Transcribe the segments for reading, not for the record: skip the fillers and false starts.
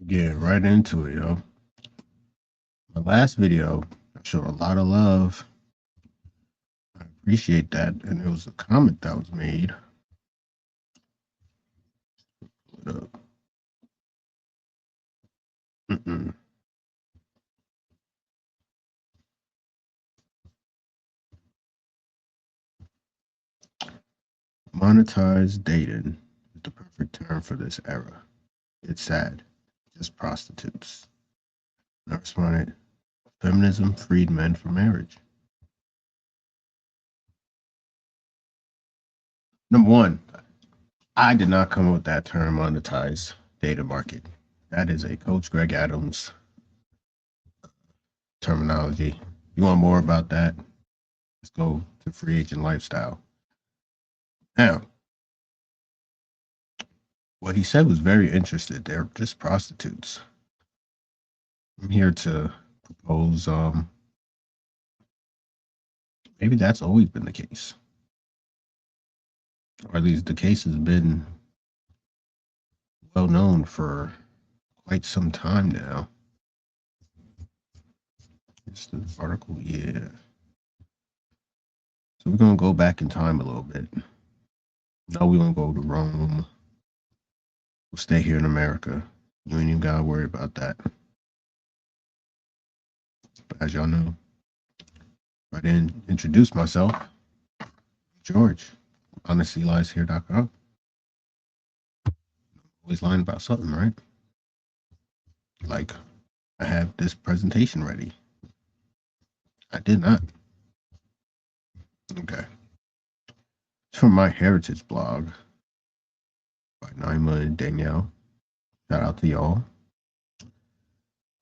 Get right into it, yo. My last video, I showed a lot of love. I appreciate that. And there was a comment that was made. What up? Mm-mm. Monetized dating is the perfect term for this era. It's sad. Just prostitutes. And I responded, feminism freed men from marriage. Number one, I did not come up with that term monetized data market. That is a Coach Greg Adams terminology. You want more about that? Let's go to free agent lifestyle. Now, what he said was very interested. They're just prostitutes. I'm here to propose maybe that's always been the case. Or at least the case has been well known for quite some time now. It's the article, yeah. So we're gonna go back in time a little bit. No, we won't go to Rome. We'll stay here in America. You ain't even gotta worry about that. But as y'all know, I didn't introduce myself. George, honestylieshere.com. Always lying about something, right? Like, I have this presentation ready. I did not. Okay. It's from my heritage blog by Naima and Danielle. Shout out to y'all.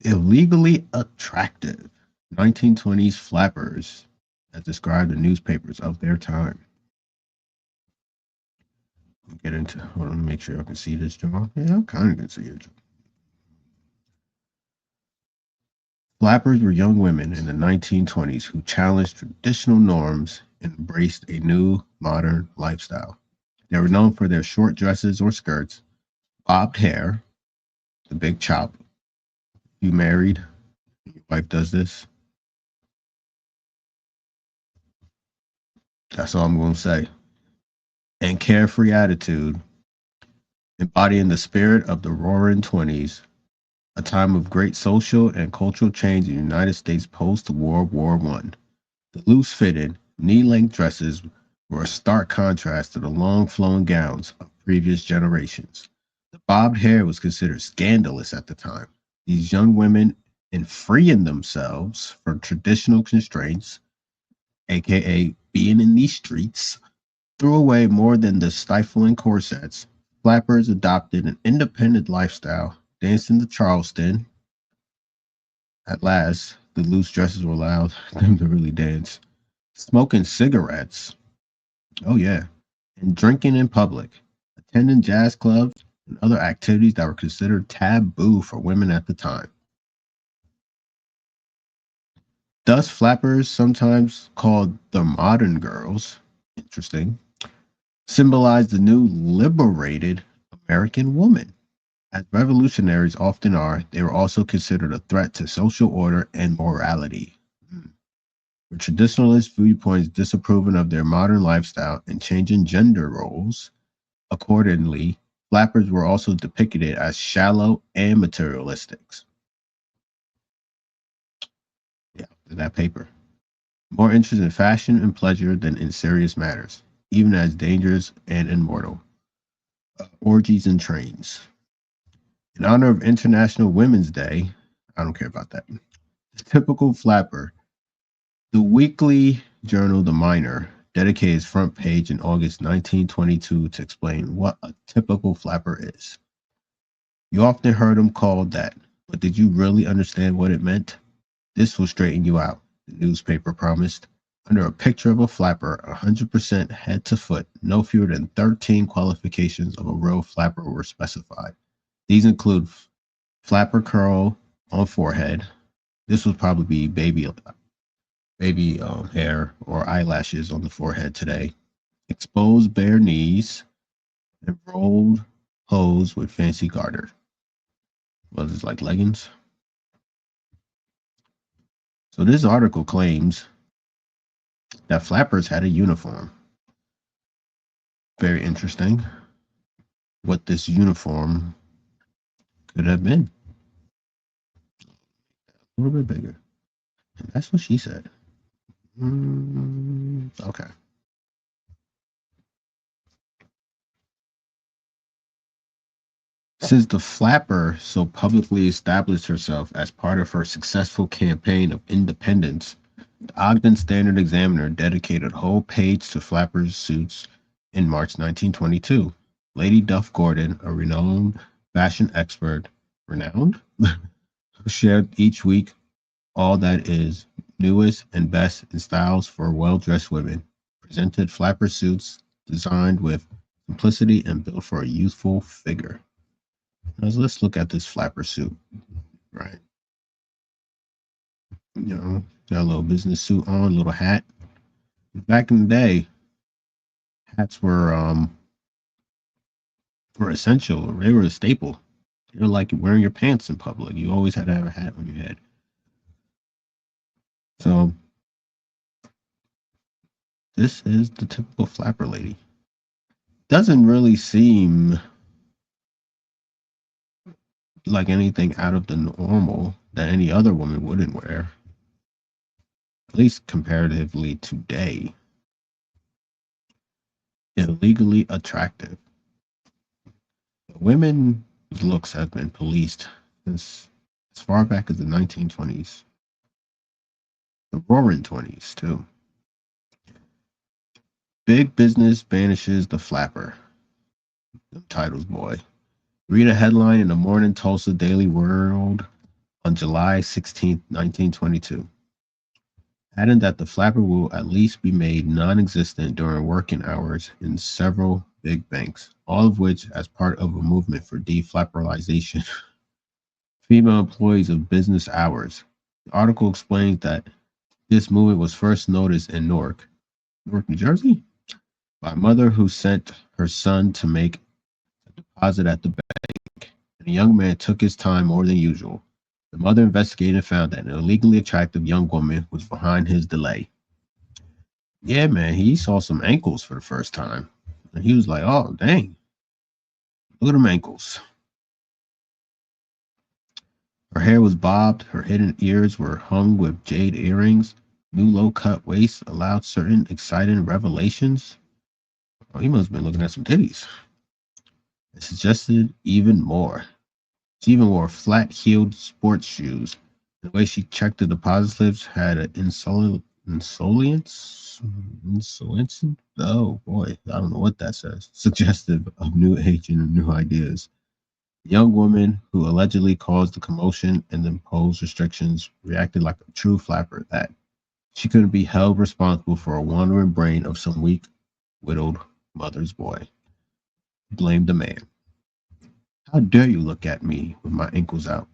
Illegally attractive 1920s flappers as described in newspapers of their time. Get into, hold on, make sure I can see this, Jamal. Yeah, I kind of can see it. Flappers were young women in the 1920s who challenged traditional norms and embraced a new modern lifestyle. They were known for their short dresses or skirts, bobbed hair, the big chop. You married, your wife does this. That's all I'm going to say. And carefree attitude, embodying the spirit of the roaring 20s, a time of great social and cultural change in the United States post World War I. The loose fitted, knee length dresses were a stark contrast to the long flowing gowns of previous generations. The bobbed hair was considered scandalous at the time. These young women, in freeing themselves from traditional constraints, aka being in these streets, threw away more than the stifling corsets. Flappers adopted an independent lifestyle, dancing to Charleston. At last, the loose dresses were allowed them to really dance. Smoking cigarettes. Oh, yeah. And drinking in public. Attending jazz clubs and other activities that were considered taboo for women at the time. Thus, flappers, sometimes called the modern girls, interesting, symbolize the new liberated American woman. As revolutionaries often are, they were also considered a threat to social order and morality. With traditionalist viewpoints disapproving of their modern lifestyle and changing gender roles, accordingly, flappers were also depicted as shallow and materialistic. Yeah, that paper. More interested in fashion and pleasure than in serious matters, even as dangerous and immortal. Orgies and trains. In honor of International Women's Day, I don't care about that. The typical flapper. The weekly journal The Miner dedicated its front page in August 1922 to explain what a typical flapper is. You often heard them called that, but did you really understand what it meant? This will straighten you out, the newspaper promised. Under a picture of a flapper, 100% head to foot, no fewer than 13 qualifications of a real flapper were specified. These include flapper curl on forehead. This would probably be baby hair or eyelashes on the forehead today. Exposed bare knees and rolled hose with fancy garter. because it's like leggings. So this article claims that flappers had a uniform. Very interesting what this uniform could have been. A little bit bigger. And that's what she said. Okay. Since the flapper so publicly established herself as part of her successful campaign of independence, the Ogden Standard Examiner dedicated a whole page to flapper suits in March 1922. Lady Duff Gordon, a renowned fashion expert, renowned, who shared each week all that is newest and best in styles for well-dressed women, presented flapper suits designed with simplicity and built for a youthful figure. Now let's look at this flapper suit, right? Got a little business suit on, a little hat. Back in the day, hats were essential. They were a staple. They were like wearing your pants in public. You always had to have a hat on your head. So this is the typical flapper lady. Doesn't really seem like anything out of the normal that any other woman wouldn't wear, at least comparatively today. Illegally attractive. Women's looks have been policed since as far back as the 1920s, the Roaring 20s, too. Big business banishes the flapper. The titles, boy. Read a headline in the Morning Tulsa Daily World on July 16, 1922. Adding that the flapper will at least be made non-existent during working hours in several big banks, all of which as part of a movement for deflapperization. Female employees of business hours. The article explains that this movement was first noticed in Newark, New Jersey, by a mother who sent her son to make a deposit at the bank, and the young man took his time more than usual. The mother investigated and found that an illegally attractive young woman was behind his delay. Yeah, man, he saw some ankles for the first time. And he was like, oh, dang, look at them ankles. Her hair was bobbed, her hidden ears were hung with jade earrings, new low-cut waist allowed certain exciting revelations. Oh, he must have been looking at some titties. It suggested even more. She even wore flat-heeled sports shoes. The way she checked the deposit slips had an insolence. Oh boy, I don't know what that says. Suggestive of new age and new ideas. The young woman who allegedly caused the commotion and imposed restrictions reacted like a true flapper that she couldn't be held responsible for a wandering brain of some weak, widowed mother's boy. Blamed the man. How dare you look at me with my ankles out?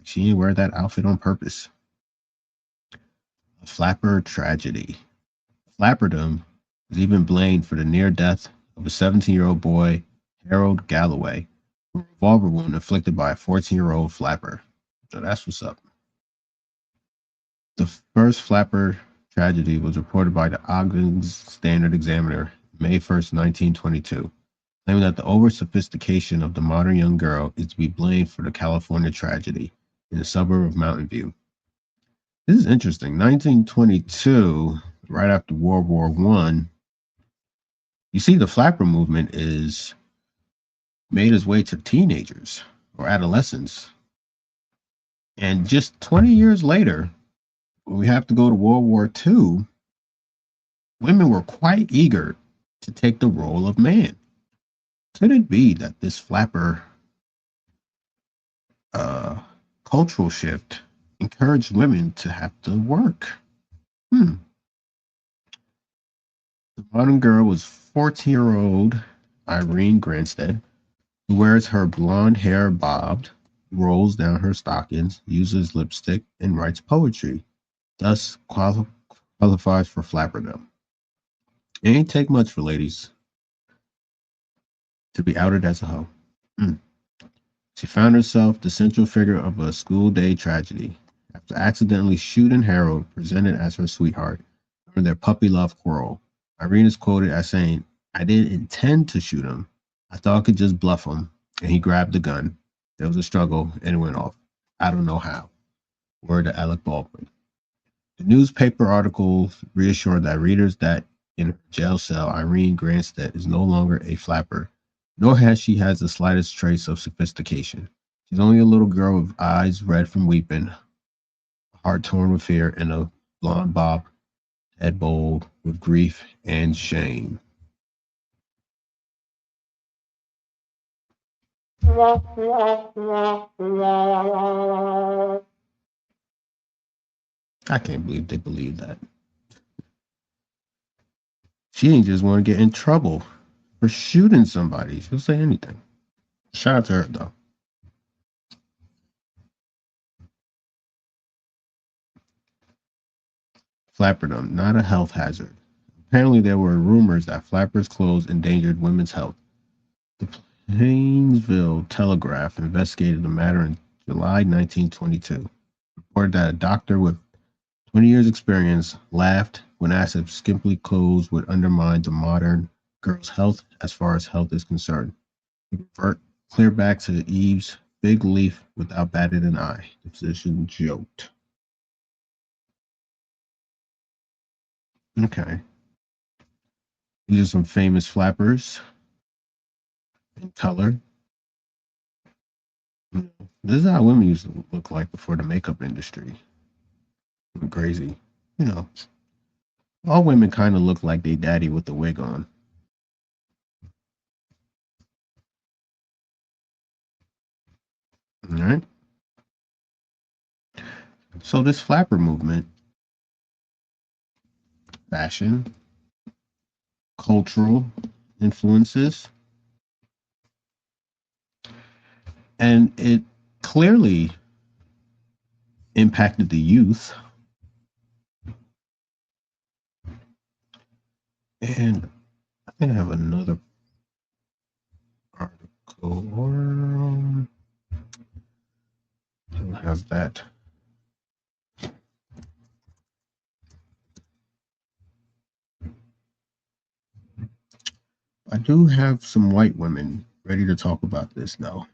She didn't wear that outfit on purpose. A flapper tragedy. Flapperdom was even blamed for the near death of a 17-year-old boy, Harold Galloway, a revolver wound inflicted by a 14-year-old flapper. So that's what's up. The first flapper tragedy was reported by the Ogden Standard Examiner, May 1st, 1922, claiming that the over-sophistication of the modern young girl is to be blamed for the California tragedy in the suburb of Mountain View. This is interesting. 1922, right after World War I, you see the flapper movement is made its way to teenagers or adolescents. And just 20 years later, when we have to go to World War II, women were quite eager to take the role of man. Could it be that this flapper cultural shift encouraged women to have to work? The modern girl was 14-year-old Irene Granstead, who wears her blonde hair bobbed, rolls down her stockings, uses lipstick, and writes poetry, thus qualifies for flapperdom. It ain't take much for ladies to be outed as a hoe. She found herself the central figure of a school day tragedy after accidentally shooting Harold, presented as her sweetheart, during their puppy love quarrel. Irene is quoted as saying, "I didn't intend to shoot him. I thought I could just bluff him." And he grabbed the gun. There was a struggle and it went off. I don't know how. Word to Alec Baldwin. The newspaper articles reassured that readers that in her jail cell, Irene Granstead is no longer a flapper, nor has she has the slightest trace of sophistication. She's only a little girl with eyes red from weeping, heart torn with fear, and a blonde bob, head bowed with grief and shame. I can't believe they believe that. She didn't just want to get in trouble for shooting somebody. She'll say anything. Shout out to her, though. Flapperdom, not a health hazard. Apparently, there were rumors that flappers' clothes endangered women's health. The Plainsville Telegraph investigated the matter in July 1922. Reported that a doctor with 20 years' experience laughed when asked if skimpy clothes would undermine the modern girl's health as far as health is concerned. He revert clear back to Eve's fig leaf without batting an eye. The physician joked. Okay. These are some famous flappers in color. This is how women used to look like before the makeup industry. Crazy. You know, all women kind of look like they daddy with the wig on. All right. So this flapper movement, fashion, cultural influences, and it clearly impacted the youth. And I think I have another article, or I don't have that. I do have some white women ready to talk about this, though.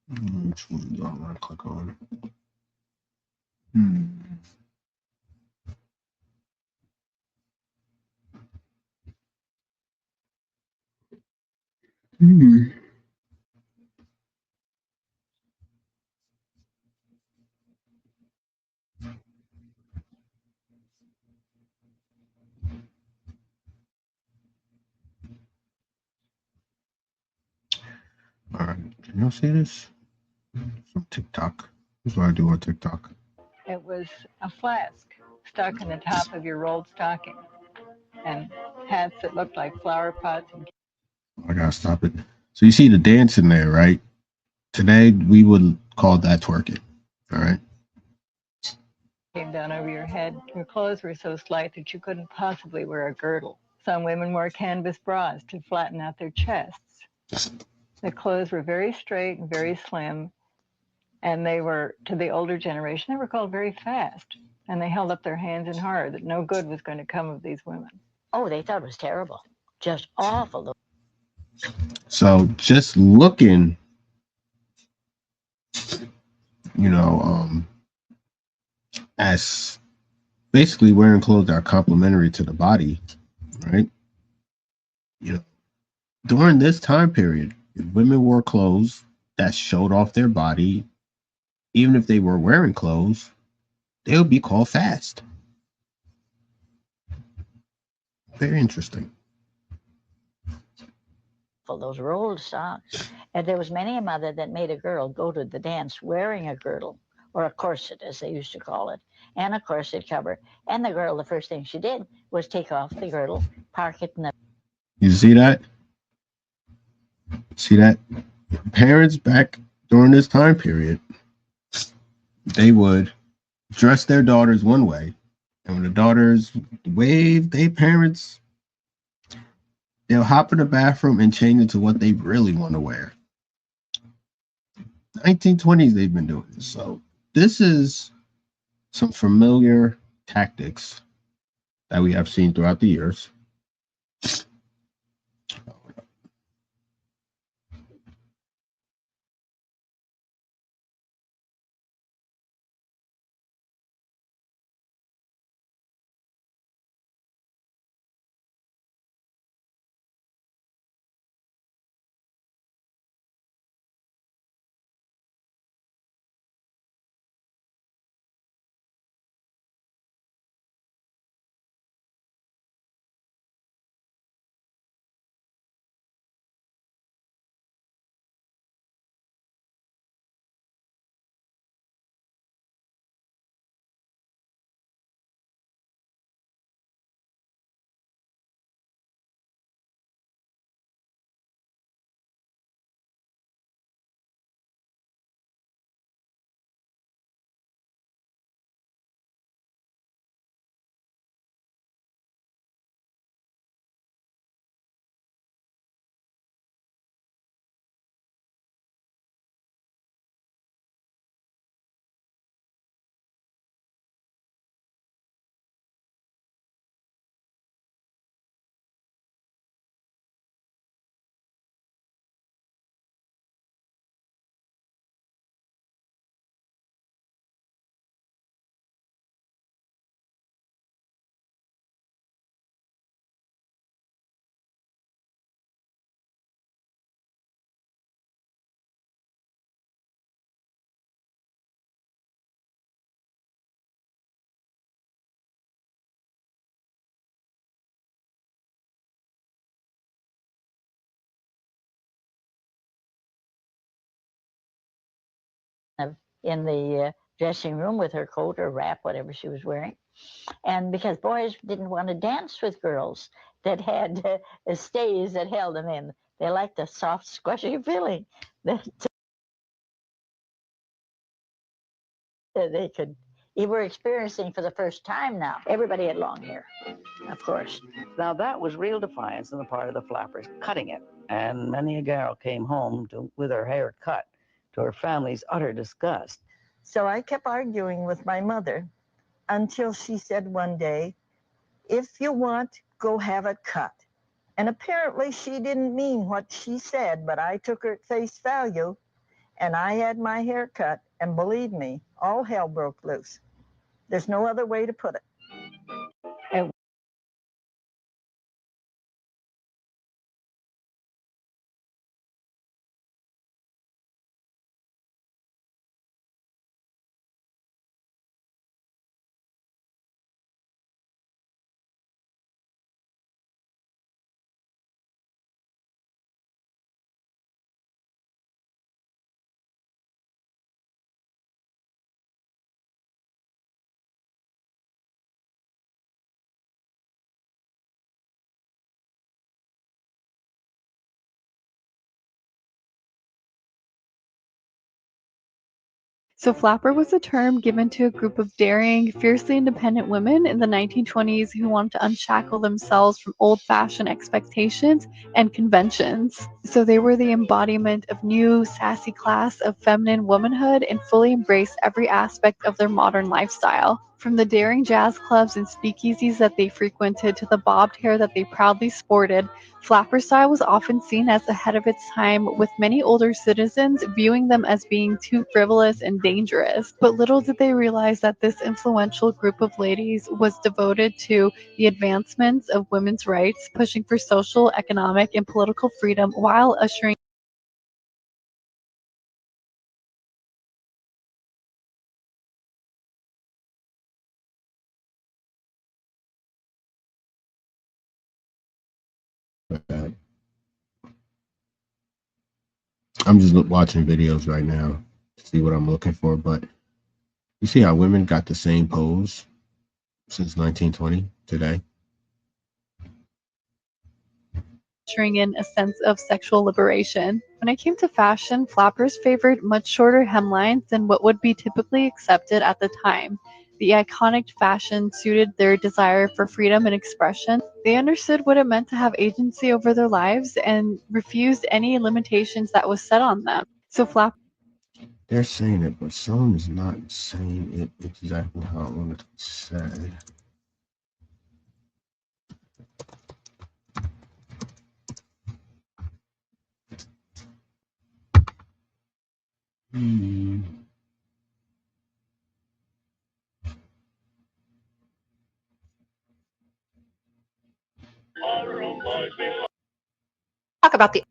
Which one do I want to click on? Hmm. Hmm. All right. Can y'all see this? From TikTok. That's what I do on TikTok. It was a flask stuck in the top of your rolled stocking and hats that looked like flower pots and I gotta stop it. So you see the dance in there, right? Today we would call that twerking. All right. came down over your head. Your clothes were so slight that you couldn't possibly wear a girdle. Some women wore canvas bras to flatten out their chests. The clothes were very straight and very slim, and they were, to the older generation, they were called very fast. And they held up their hands in horror that no good was going to come of these women. Oh, they thought it was terrible. Just awful. So just looking, you know, as basically wearing clothes that are complementary to the body, right? You know, during this time period, if women wore clothes that showed off their body, even if they were wearing clothes, they would be called fast. Very interesting. For those rolled socks. And there was many a mother that made a girl go to the dance wearing a girdle, or a corset, as they used to call it, and a corset cover. And the girl, the first thing she did was take off the girdle, park it in the. You see that? See that? Parents back during this time period, they would dress their daughters one way, and when the daughters wave their parents, they'll hop in the bathroom and change into what they really want to wear. 1920s they've been doing this. So this is some familiar tactics that we have seen throughout the years. in the dressing room with her coat or wrap, whatever she was wearing. And because boys didn't want to dance with girls that had stays that held them in, they liked the soft, squishy feeling that they could. You were experiencing for the first time now. Everybody had long hair, of course. Now that was real defiance on the part of the flappers, cutting it. And many a gal came home with her hair cut, to her family's utter disgust. So I kept arguing with my mother until she said one day, if you want, go have it cut. And apparently she didn't mean what she said, but I took her at face value and I had my hair cut. And believe me, all hell broke loose. There's no other way to put it. And So flapper was a term given to a group of daring, fiercely independent women in the 1920s who wanted to unshackle themselves from old-fashioned expectations and conventions. So they were the embodiment of new, sassy class of feminine womanhood and fully embraced every aspect of their modern lifestyle. From the daring jazz clubs and speakeasies that they frequented to the bobbed hair that they proudly sported, flapper style was often seen as ahead of its time, with many older citizens viewing them as being too frivolous and dangerous. But little did they realize that this influential group of ladies was devoted to the advancements of women's rights, pushing for social, economic, and political freedom while ushering I'm just watching videos right now to see what I'm looking for, but you see how women got the same pose since 1920 today? in a sense of sexual liberation. When it came to fashion, flappers favored much shorter hemlines than what would be typically accepted at the time. The iconic fashion suited their desire for freedom and expression. They understood what it meant to have agency over their lives and refused any limitations that was set on them. So They're saying it, but someone is not saying it exactly how I wanted to say. Talk about the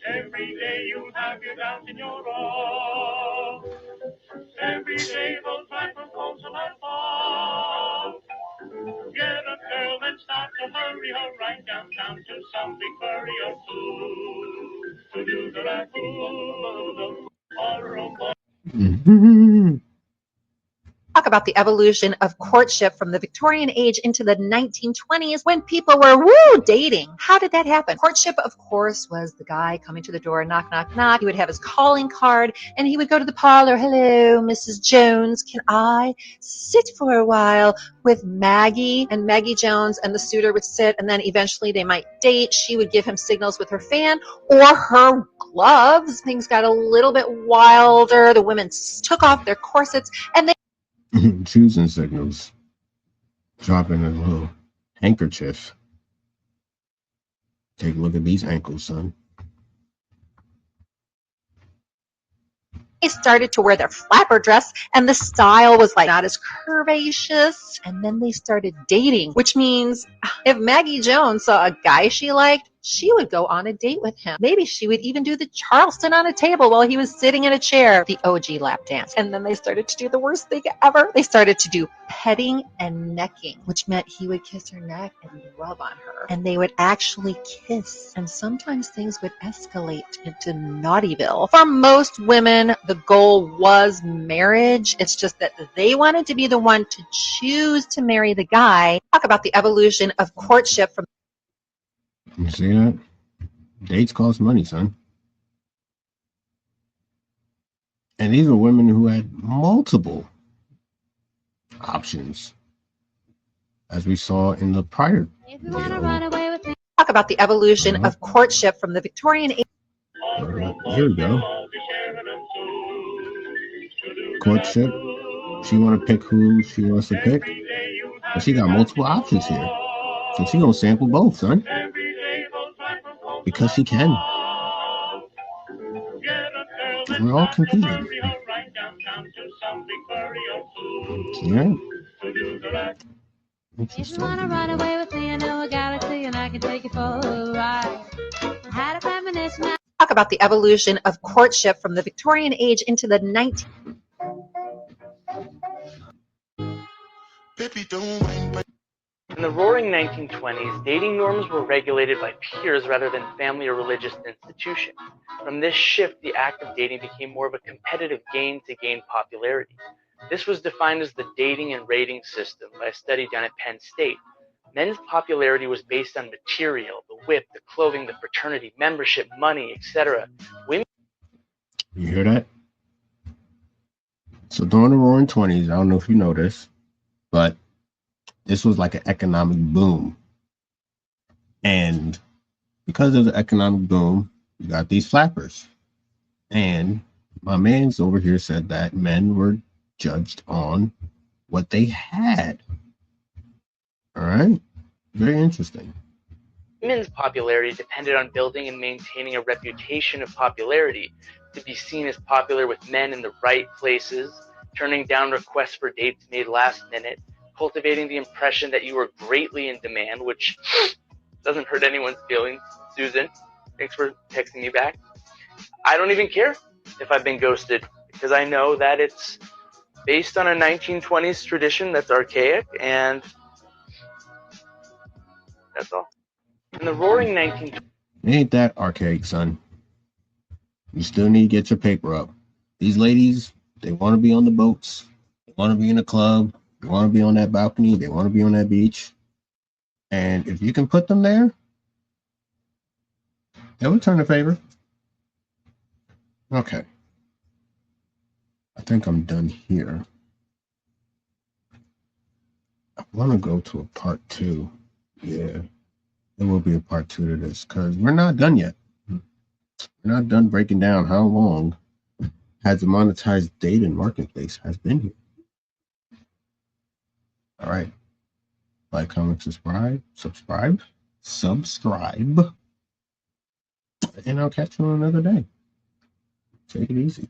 Every day you have your doubts in your own. Every day those microphones will fall. Get a girl and start to hurry her right downtown to some big furry or two. To do the raccoon or a boy. talk about the evolution of courtship from the Victorian age into the 1920s when people were dating. How did that happen? Courtship, of course, was the guy coming to the door, knock, knock, knock. He would have his calling card and he would go to the parlor. Hello, Mrs. Jones, can I sit for a while with Maggie? And Maggie Jones and the suitor would sit, and then eventually they might date. She would give him signals with her fan or her gloves. Things got a little bit wilder. The women took off their corsets and they Choosing signals, dropping a little handkerchief. Take a look at these ankles, son. started to wear their flapper dress, and the style was like not as curvaceous. And then they started dating, which means if Maggie Jones saw a guy she liked, she would go on a date with him. Maybe she would even do the Charleston on a table while he was sitting in a chair, the OG lap dance. And then they started to do the worst thing ever. They started to do petting and necking, which meant he would kiss her neck and rub on her. And they would actually kiss. And sometimes things would escalate into Naughtyville. For most women, the goal was marriage. It's just that they wanted to be the one to choose to marry the guy. Talk about the evolution of courtship from You see that? Dates cost money, son. And these are women who had multiple options, as we saw in the prior video. talk about the evolution of courtship from the Victorian age. Here we go. Courtship. She want to pick who she wants to pick, but she got multiple options here, so she gonna sample both, son, because she can. We're all competing. Yeah. If you wanna run away with me, I know a galaxy and I can take you for a ride. I had a premonition. Talk about the evolution of courtship from the Victorian age into the 19th. In the roaring 1920s, dating norms were regulated by peers rather than family or religious institutions. From this shift, the act of dating became more of a competitive game to gain popularity. This was defined as the dating and rating system by a study done at Penn State. Men's popularity was based on material, the whip, the clothing, the fraternity, membership, money, etc. Women. You hear that? So during the roaring 20s, I don't know if you know this, but this was like an economic boom. And because of the economic boom, you got these flappers. And my man's over here said that men were judged on what they had. All right? Very interesting. Women's popularity depended on building and maintaining a reputation of popularity, to be seen as popular with men in the right places, turning down requests for dates made last minute, cultivating the impression that you were greatly in demand, which doesn't hurt anyone's feelings. Susan, thanks for texting me back. I don't even care if I've been ghosted, because I know that it's based on a 1920s tradition that's archaic, and that's all. In the roaring 1920s. Ain't that archaic, son? You still need to get your paper up. These ladies, they want to be on the boats. They want to be in a club. They want to be on that balcony. They want to be on that beach. And if you can put them there, they'll return the favor. Okay. I think I'm done here. I want to go to a part 2. Yeah. There will be a part 2 to this because we're not done yet. We're not done breaking down how long has the monetized dating marketplace has been here. All right. Like, comment, subscribe. And I'll catch you on another day. Take it easy.